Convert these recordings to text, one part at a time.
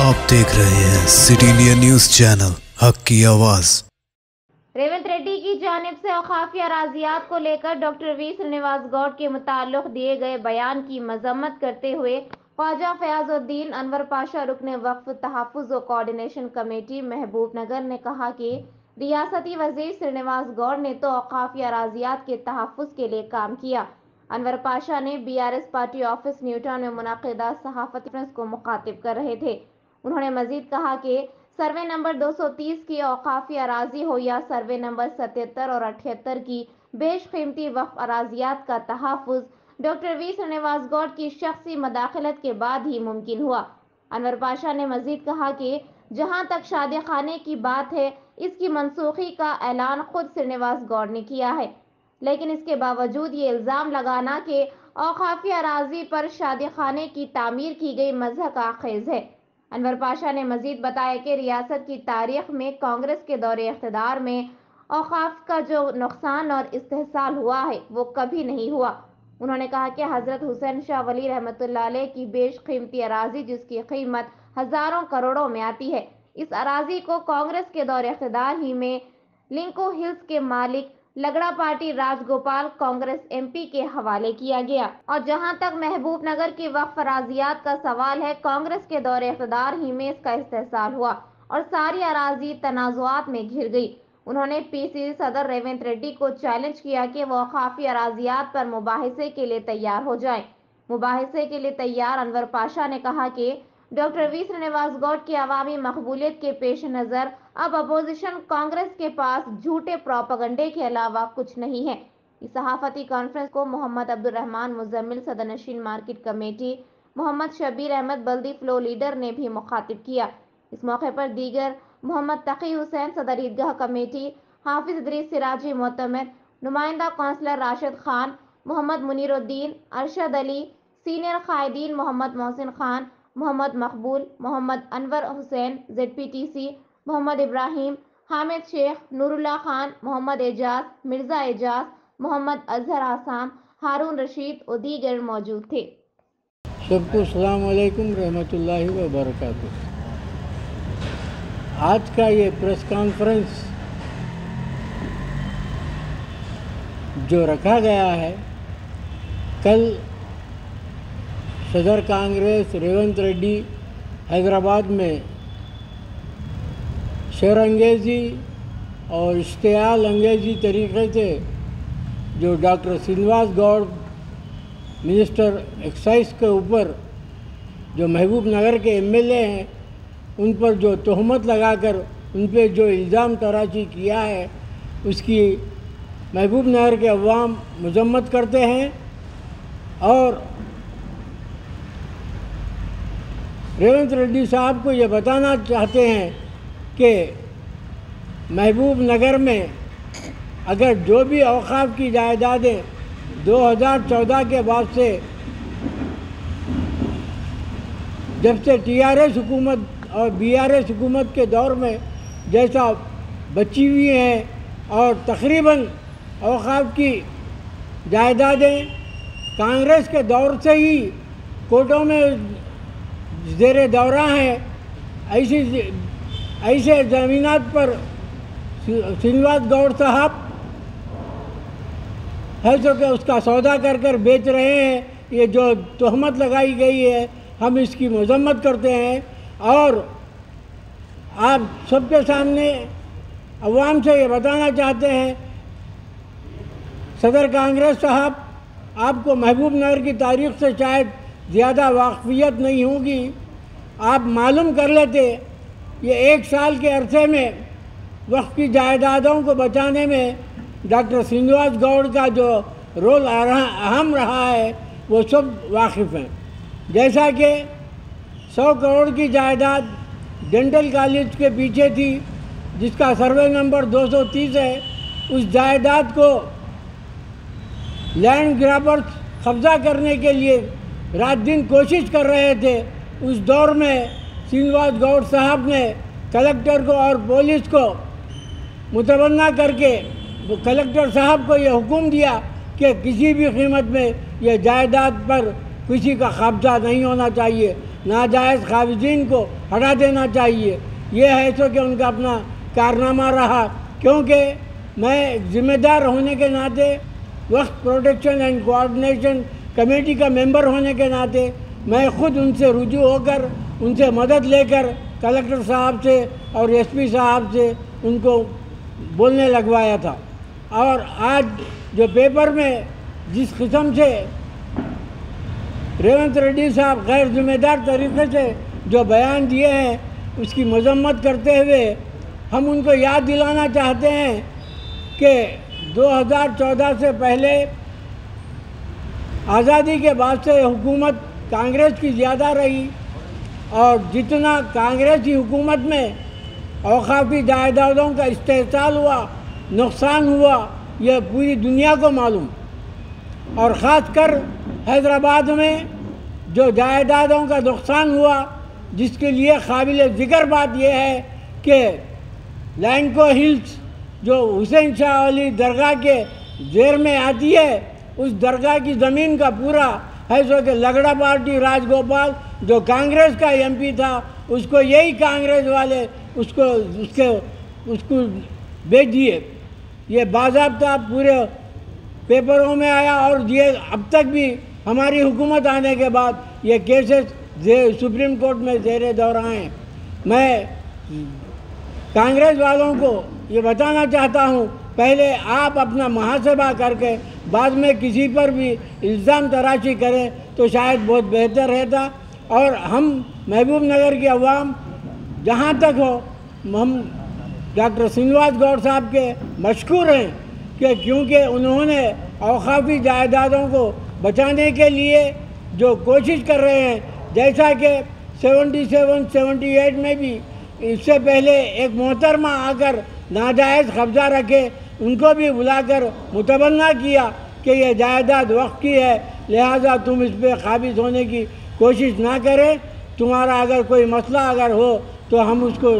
आप देख रहे हैं सिटी इंडिया न्यूज चैनल, हक की आवाज। रेवंत रेड्डी की जानिब से औकाफी अराजियात को लेकर डॉक्टर वी श्रीनिवास गौड़ के मुताल्लिक दिए गए बयान की मजम्मत करते हुए ख्वाजा फयाजुद्दीन अनवर पाशा रुकन वक्फ तहफ़्फ़ुज़ व कोऑर्डिनेशन कमेटी महबूब नगर ने कहा कि रियासती वज़ीर श्रीनिवास गौड़ ने तो औकाफी अराजियात के तहफ़्फ़ुज़ के लिए काम किया। अनवर पाशा ने BRS पार्टी ऑफिस न्यूटाउन में मुनाक़िदा सहाफ़ती कॉन्फ्रेंस को मुखातिब कर रहे थे। उन्होंने मजीद कहा कि सर्वे नंबर 230 की औकाफी अराजी हो या सर्वे नंबर 77 और 78 की बेशकीमती वक्फ अराजियात का तहफ़्फ़ुज़ डॉक्टर वी श्रीनिवास गौड़ की शख्सी मदाखलत के बाद ही मुमकिन हुआ। अनवर पाशा ने मजीद कहा कि जहां तक शादी खाने की बात है, इसकी मनसूखी का ऐलान खुद श्रीनिवास गौड़ ने किया है, लेकिन इसके बावजूद ये इल्ज़ाम लगाना कि औकाफी अराजी पर शादी खाने की तामीर की गई मज़हक आखेज़ है। अनवर पाशा ने मजीद बताया कि रियासत की तारीख में कांग्रेस के दौरे इख्तिदार में औकाफ का जो नुकसान और इस्तेहसाल हुआ है वो कभी नहीं हुआ। उन्होंने कहा कि हज़रत हुसैन शाह वली रहमतुल्लाह अलैह की बेशकीमती अराजी जिसकी कीमत हज़ारों करोड़ों में आती है, इस अराजी को कांग्रेस के दौरे इख्तिदार ही में लिंको हिल्स के मालिक लगड़ा पार्टी राजगोपाल कांग्रेस MP के हवाले किया गया। और जहां तक महबूब नगर की वक्फ अराजियात का सवाल है, कांग्रेस के दौरे इख्तिदार ही में इसका इस्तेहसाल हुआ और सारी अराजी तनाज़ुआत में घिर गई। उन्होंने PCC सदर रेवंत रेड्डी को चैलेंज किया कि वो औकाफी अराजियात पर मुबाहिसे के लिए तैयार हो जाएं। मुबाहिसे के लिए तैयार अनवर पाशा ने कहा कि डॉक्टर वी श्रीनिवास गौड़ की अवामी मकबूलियत के पेश नज़र अब अपोजिशन कांग्रेस के पास झूठे प्रोपेगेंडे के अलावा कुछ नहीं है। इस सहाफ़ती कॉन्फ्रेंस को मोहम्मद अब्दुल रहमान मुज़म्मिल सदरनशीन मार्केट कमेटी, मोहम्मद शबीर अहमद बल्दी फ्लो लीडर ने भी मुखातिब किया। इस मौके पर दीगर मोहम्मद तकी हुसैन सदर ईदगाह कमेटी, हाफिज इदरीस सिराजी मोतमर, नुमाइंदा काउंसलर राशिद खान, मोहम्मद मुनीरुद्दीन, अरशद अली, सीनियर कायदीन मोहम्मद मोहसिन खान, मोहम्मद मकबूल, मोहम्मद अनवर हुसैन ZPTC, मोहम्मद इब्राहिम, हामिद शेख, नूरुल्लाह खान, मोहम्मद एजाज, मिर्ज़ा एजाज, मोहम्मद अजहर आसाम, हारून रशीद और दीगर मौजूद थे। सबको अस्सलाम वालेकुम रहमतुल्लाहि व बरकातुहू। आज का ये प्रेस कॉन्फ्रेंस जो रखा गया है, कल सदर कांग्रेस रेवंत रेड्डी हैदराबाद में शरअंगेज़ी और इश्तियाल अंगेज़ी तरीक़े से जो doctor Srinivas Goud minister excise के ऊपर जो महबूब नगर के MLA हैं, उन पर जो तोहमत लगाकर उन पर जो इल्ज़ाम तराशी किया है, उसकी महबूब नगर के अवाम मजम्मत करते हैं। और रेवंत रेड्डी साहब को ये बताना चाहते हैं कि महबूब नगर में अगर जो भी औकाफ की जायदादें 2014 के बाद से जब से TRS हुकूमत और BRS हुकूमत के दौर में जैसा बची हुई हैं, और तकरीबन औकाफ की जायदादें कांग्रेस के दौर से ही कोर्टों में ज़ेरे दौरा हैं, ऐसे ज़मीनात पर श्रीनिवास गौड़ साहब है जो कि उसका सौदा कर बेच रहे हैं। ये जो तोहमत लगाई गई है, हम इसकी मजम्मत करते हैं और आप सबके सामने अवाम से ये बताना चाहते हैं, सदर कांग्रेस साहब, आपको महबूब नगर की तारीख़ से शायद ज़्यादा वाक़फ़ियत नहीं होगी, आप मालूम कर लेते ये 1 साल के अरसे में वक्फ की जायदादों को बचाने में डॉक्टर श्रीनिवास गौड़ का जो रोल अहम रहा है वो सब वाकिफ़ हैं। जैसा कि 100 करोड़ की जायदाद डेंटल कॉलेज के पीछे थी, जिसका सर्वे नंबर 230 है, उस जायदाद को लैंड ग्रैबर्स कब्ज़ा करने के लिए रात दिन कोशिश कर रहे थे। उस दौर में श्रीनिवास गौड़ साहब ने कलेक्टर को और पुलिस को मुतवन्ना करके कलेक्टर साहब को ये हुक्म दिया कि किसी भी कीमत में ये जायदाद पर किसी का कब्जा नहीं होना चाहिए। नाजायज़ खारिजीन को हटा देना चाहिए। ये है तो कि उनका अपना कारनामा रहा, क्योंकि मैं ज़िम्मेदार होने के नाते, वक्फ प्रोटेक्शन एंड कोऑर्डिनेशन कमेटी का मेंबर होने के नाते मैं ख़ुद उनसे रुजू होकर उनसे मदद लेकर कलेक्टर साहब से और एसपी साहब से उनको बोलने लगवाया था। और आज जो पेपर में जिस किस्म से रेवंत रेड्डी साहब गैर जिम्मेदार तरीके से जो बयान दिए हैं, उसकी मजम्मत करते हुए हम उनको याद दिलाना चाहते हैं कि 2014 से पहले आज़ादी के बाद से हुकूमत कांग्रेस की ज़्यादा रही, और जितना कांग्रेस की हुकूमत में औकाफी जायदादों का इस्तेहसाल हुआ, नुकसान हुआ, यह पूरी दुनिया को मालूम। और ख़ासकर हैदराबाद में जो जायदादों का नुकसान हुआ, जिसके लिए काबिल ज़िक्र बात यह है कि लैंको हिल्स जो हुसैन शाह अली दरगाह के ज़ेर में आती है, उस दरगाह की ज़मीन का पूरा है सो कि लगड़ा पार्टी राजगोपाल जो कांग्रेस का एमपी था, उसको यही कांग्रेस वाले उसको बेच दिए। ये बाज़ाब्ता पूरे पेपरों में आया, और ये अब तक भी हमारी हुकूमत आने के बाद ये केसेस सुप्रीम कोर्ट में ज़ेर दौरा हैं। मैं कांग्रेस वालों को ये बताना चाहता हूँ, पहले आप अपना मुहासबा करके बाद में किसी पर भी इल्ज़ाम तराशी करें तो शायद बहुत बेहतर रहता। और हम महबूब नगर की अवाम जहाँ तक हो, हम डॉक्टर श्रीनिवास गौड़ साहब के मशकूर हैं कि क्योंकि उन्होंने औकाफी जायदादों को बचाने के लिए जो कोशिश कर रहे हैं, जैसा कि 77-78 में भी इससे पहले एक मोहतरमा आकर नाजायज़ कब्ज़ा रखे, उनको भी बुलाकर मुतबन्ना किया कि यह जायदाद वक्फ की है, लिहाजा तुम इस पर काबिज होने की कोशिश ना करें, तुम्हारा अगर कोई मसला अगर हो तो हम उसको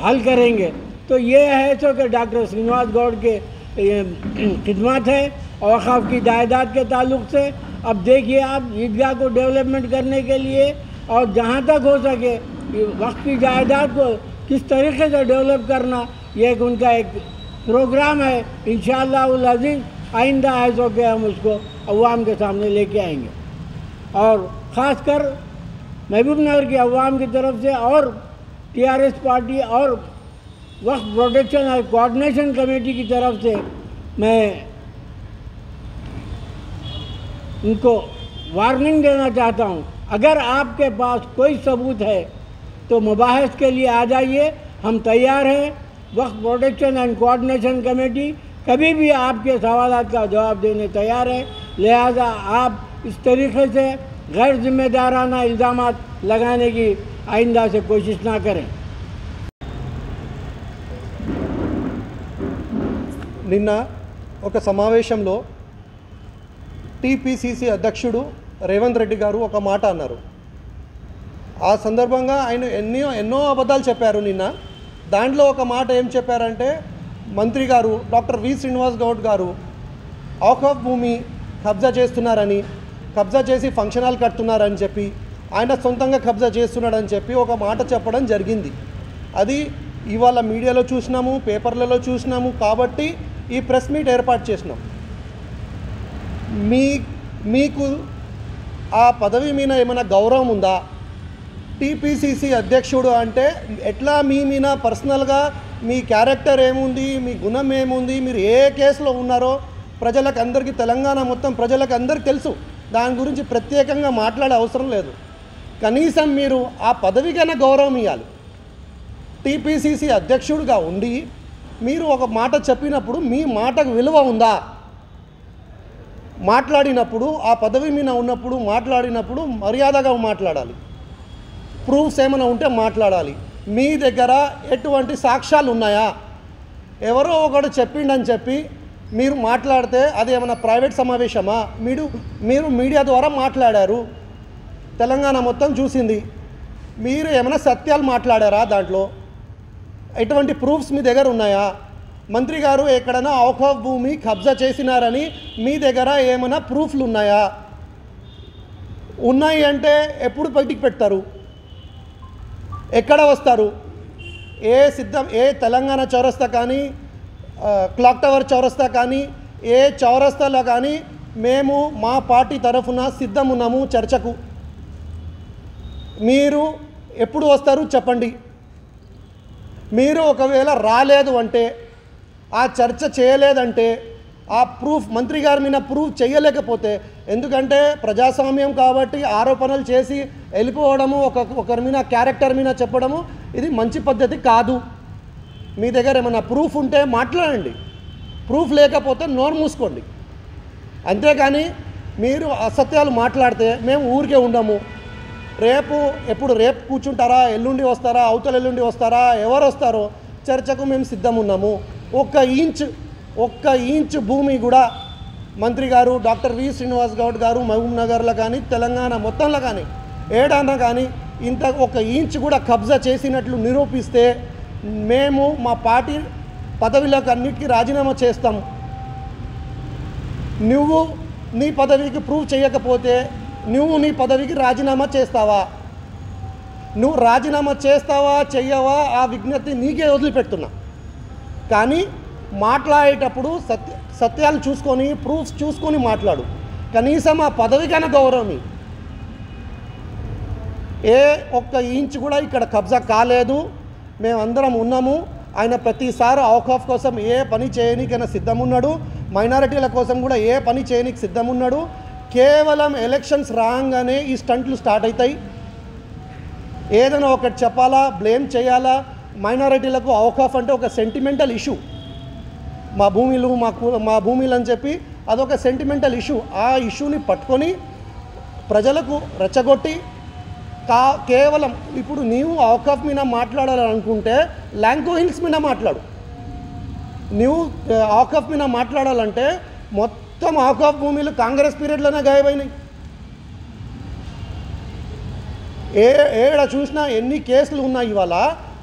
हल करेंगे। तो ये है तो कि डॉक्टर श्रीनिवास गौड़ के खिदमत है औक़ाफ़ की जायदाद के ताल्लुक़ से। अब देखिए आप, ईदगाह को डेवलपमेंट करने के लिए और जहाँ तक हो सके वक्फ की जायदाद को किस तरीके से डेवलप करना, ये एक उनका एक प्रोग्राम है। इंशाअल्लाह अज़ीज़ आइंदा है सो कि हम उसको अवाम के सामने लेके आएंगे। और ख़ासकर महबूब नगर की अवाम की तरफ से और टीआरएस पार्टी और वक्फ प्रोटेक्शन और कोऑर्डिनेशन कमेटी की तरफ से मैं उनको वार्निंग देना चाहता हूँ, अगर आपके पास कोई सबूत है तो मुबाहिस के लिए आ जाइए, हम तैयार हैं। वक्फ प्रोटेक्शन एंड कोऑर्डिनेशन कमेटी कभी भी आपके सवालात का जवाब देने तैयार है। लिहाजा आप इस तरीके से गैर जिम्मेदाराना इल्ज़ामात लगाने की आइंदा से कोशिश ना करें। నిన్న ఒక సమావేశంలో టీపీసీసీ అధ్యక్షుడు రేవంత్ రెడ్డి గారు ఒక మాట అన్నారు. ఆ సందర్భంగా ఆయన ఎన్నో అబద్ధాలు చెప్పారు. నిన్న దాంట్లో ఒక మాట ఏం చెప్పారంటే, మంత్రి గారు డాక్టర్ వి శ్రీనివాస్ గౌడ్ గారు ఔకాఫ్ భూమి కబ్జా చేస్తున్నారని, కబ్జా చేసి ఫంక్షన్ హాల్ కడుతున్నారని చెప్పి, ఆయన సొంతంగా కబ్జా చేస్తున్నాడని చెప్పి ఒక మాట చెప్పడం జరిగింది. అది ఇవాళ మీడియాలో చూసినాము, పేపర్లలో చూసినాము. కాబట్టి ఈ ప్రెస్ మీట్ ఏర్పాటు చేసినాం. మీకు ఆ పదవి మీద ఏమైనా గౌరవం ఉందా? టీపీసీసీ అధ్యక్షుడు అంటే ఎట్లా మీ మీద పర్సనల్గా మీ క్యారెక్టర్ ఏముంది, మీ గుణం ఏముంది, మీరు ఏ కేసులో ఉన్నారో ప్రజలకు అందరికీ, తెలంగాణ మొత్తం ప్రజలకు అందరికీ తెలుసు. దాని గురించి ప్రత్యేకంగా మాట్లాడే అవసరం లేదు. కనీసం మీరు ఆ పదవికైనా గౌరవం ఇవ్వాలి. టీపీసీసీ అధ్యక్షుడిగా ఉండి మీరు ఒక మాట చెప్పినప్పుడు మీ మాటకు విలువ ఉందా? మాట్లాడినప్పుడు, ఆ పదవి మీద ఉన్నప్పుడు మాట్లాడినప్పుడు మర్యాదగా మాట్లాడాలి. ప్రూఫ్స్ ఏమైనా ఉంటే మాట్లాడాలి. మీ దగ్గర ఎటువంటి సాక్ష్యాలు ఉన్నాయా? ఎవరో ఒకడు చెప్పిండని చెప్పి మీరు మాట్లాడితే అది ఏమైనా ప్రైవేట్ సమావేశమా? మీరు మీడియా ద్వారా మాట్లాడారు, తెలంగాణ మొత్తం చూసింది. మీరు ఏమైనా సత్యాలు మాట్లాడారా? దాంట్లో ఎటువంటి ప్రూఫ్స్ మీ దగ్గర ఉన్నాయా? మంత్రి గారు ఎక్కడైనా ఔకాఫ్ భూమి కబ్జా చేసినారని మీ దగ్గర ఏమైనా ప్రూఫ్లు ఉన్నాయా? ఉన్నాయి అంటే ఎప్పుడు బయటికి పెడతారు? ఎక్కడ వస్తారు? ఏ తెలంగాణ చౌరస్తా కానీ, క్లాక్ టవర్ చౌరస్తా కానీ, ఏ చౌరస్తాలో కానీ మేము మా పార్టీ తరఫున సిద్ధం ఉన్నాము చర్చకు. మీరు ఎప్పుడు వస్తారు చెప్పండి. మీరు ఒకవేళ రాలేదు అంటే, ఆ చర్చ చేయలేదంటే, ఆ ప్రూఫ్ మంత్రి గారి మీద ప్రూఫ్ చేయలేకపోతే, ఎందుకంటే ప్రజాస్వామ్యం కాబట్టి ఆరోపణలు చేసి వెళ్ళిపోవడము, ఒకరి మీద క్యారెక్టర్ మీద చెప్పడము ఇది మంచి పద్ధతి కాదు. మీ దగ్గర ఏమైనా ప్రూఫ్ ఉంటే మాట్లాడండి, ప్రూఫ్ లేకపోతే నోరు మూసుకోండి. అంతేగాని మీరు అసత్యాలు మాట్లాడితే మేము ఊరికే ఉండము. రేపు కూర్చుంటారా, ఎల్లుండి వస్తారా, అవతల ఎల్లుండి వస్తారా, ఎవరు వస్తారో చర్చకు మేము సిద్ధం ఉన్నాము. ఒక్క ఇంచ్ భూమి కూడా మంత్రి గారు డాక్టర్ వి శ్రీనివాస్ గౌడ్ గారు మహబూబ్ నగర్లో కానీ తెలంగాణ మొత్తంలో కానీ ఏడానా కానీ ఒక ఇంచ్ కూడా కబ్జా చేసినట్లు నిరూపిస్తే మేము మా పార్టీ పదవిలకు అన్నిటికీ రాజీనామా చేస్తాము. నువ్వు నీ పదవికి ప్రూవ్ చేయకపోతే నువ్వు నీ పదవికి రాజీనామా చేస్తావా? నువ్వు రాజీనామా చేస్తావా చెయ్యవా ఆ విజ్ఞప్తి నీకే వదిలిపెడుతున్నా. కానీ మాట్లాడేటప్పుడు సత్యాలు చూసుకొని ప్రూఫ్స్ చూసుకొని మాట్లాడు. కనీసం ఆ పదవికైనా గౌరవం. ఒక్క ఇంచ్ కూడా ఇక్కడ కబ్జా కాలేదు. మేమందరం ఉన్నాము. ఆయన ప్రతిసారి ఔకాఫ్ కోసం ఏ పని చేయనీకైనా సిద్ధం ఉన్నాడు. మైనారిటీల కోసం కూడా ఏ పని చేయనీకి సిద్ధం ఉన్నాడు. కేవలం ఎలక్షన్స్ రాగానే ఈ స్టంట్లు స్టార్ట్ అవుతాయి. ఏదైనా ఒకటి చెప్పాలా, బ్లేమ్ చేయాలా. మైనారిటీలకు ఔకాఫ్ అంటే ఒక సెంటిమెంటల్ ఇష్యూ. మా భూమిలు అని చెప్పి అదొక సెంటిమెంటల్ ఇష్యూ. ఆ ఇష్యూని పట్టుకొని ప్రజలకు రెచ్చగొట్టి కేవలం ఇప్పుడు నీవు ఔకాఫ్ మీద మాట్లాడాలనుకుంటే ల్యాంకో హిల్స్ మీద మాట్లాడు. నువ్వు ఔకాఫ్ మీద మాట్లాడాలంటే మొత్తం ఔకాఫ్ భూమిలు కాంగ్రెస్ పీరియడ్లోనే గాయమైనాయి. ఏడ చూసినా ఎన్ని కేసులు ఉన్నాయి ఇవాళ,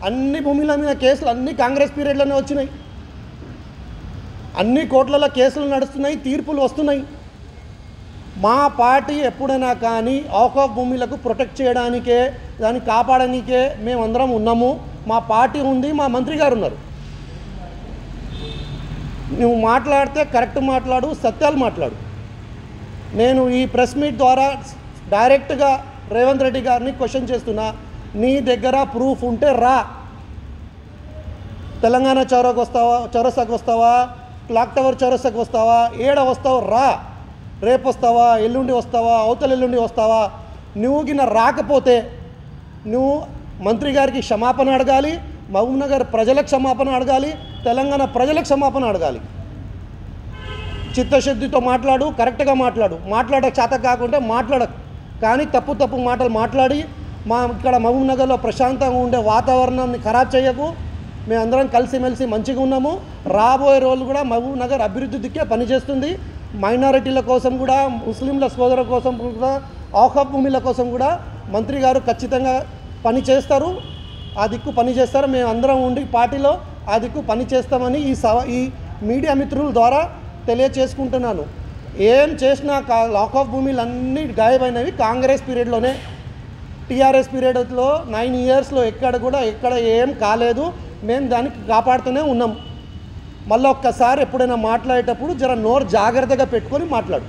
అన్ని భూముల మీద కేసులు అన్నీ కాంగ్రెస్ పీరియడ్లోనే వచ్చినాయి. అన్ని కోట్లలో కేసులు నడుస్తున్నాయి, తీర్పులు వస్తున్నాయి. మా పార్టీ ఎప్పుడైనా కానీ ఔకాఫ్ భూములకు ప్రొటెక్ట్ చేయడానికే, దాన్ని కాపాడడానికే మేమందరం ఉన్నాము. మా పార్టీ ఉంది, మా మంత్రి గారు ఉన్నారు. నువ్వు మాట్లాడితే కరెక్ట్ మాట్లాడు, సత్యాలు మాట్లాడు. నేను ఈ ప్రెస్ మీట్ ద్వారా డైరెక్ట్గా రేవంత్ రెడ్డి గారిని క్వశ్చన్ చేస్తున్నా. నీ దగ్గర ప్రూఫ్ ఉంటే రా. తెలంగాణ చౌరస్తాకు వస్తావా, క్లాక్ టవర్ చౌరస్తాకు వస్తావా, ఏడ వస్తావు రా. రేపు వస్తావా, ఎల్లుండి వస్తావా, అవతల ఎల్లుండి వస్తావా. నువ్వు గిన్న రాకపోతే నువ్వు మంత్రి గారికి క్షమాపణ అడగాలి, మహబూబ్ నగర్ ప్రజలకు క్షమాపణ అడగాలి, తెలంగాణ ప్రజలకు క్షమాపణ అడగాలి. చిత్తశుద్ధితో మాట్లాడు, కరెక్ట్గా మాట్లాడక చేత కాకుంటే మాట్లాడకు. కానీ తప్పు మాటలు మాట్లాడి ఇక్కడ మహబూబ్ నగర్లో ప్రశాంతంగా ఉండే వాతావరణాన్ని ఖరాబ్ చేయకు. మేమందరం కలిసిమెలిసి మంచిగా ఉన్నాము. రాబోయే రోజులు కూడా మహబూబ్ నగర్ అభివృద్ధి దిక్కే పనిచేస్తుంది. మైనారిటీల కోసం కూడా, ముస్లింల సోదరుల కోసం కూడా, ఔకాఫ్ భూముల కోసం కూడా మంత్రి గారు ఖచ్చితంగా పని చేస్తారు. ఆ దిక్కు పని చేస్తారు. మేము అందరం ఉండి పార్టీలో ఆ దిక్కు పని చేస్తామని ఈ మీడియా మిత్రుల ద్వారా తెలియచేసుకుంటున్నాను. ఏం చేసినా ఔకాఫ్ భూములు అన్నీ గాయమైనవి కాంగ్రెస్ పీరియడ్లోనే. టీఆర్ఎస్ పీరియడ్లో 9 ఇయర్స్లో ఎక్కడ ఏం కాలేదు. మేము దానికి కాపాడుతూనే ఉన్నాం. మళ్ళీ ఒక్కసారి ఎప్పుడైనా మాట్లాడేటప్పుడు జర నోరు జాగ్రత్తగా పెట్టుకొని మాట్లాడు.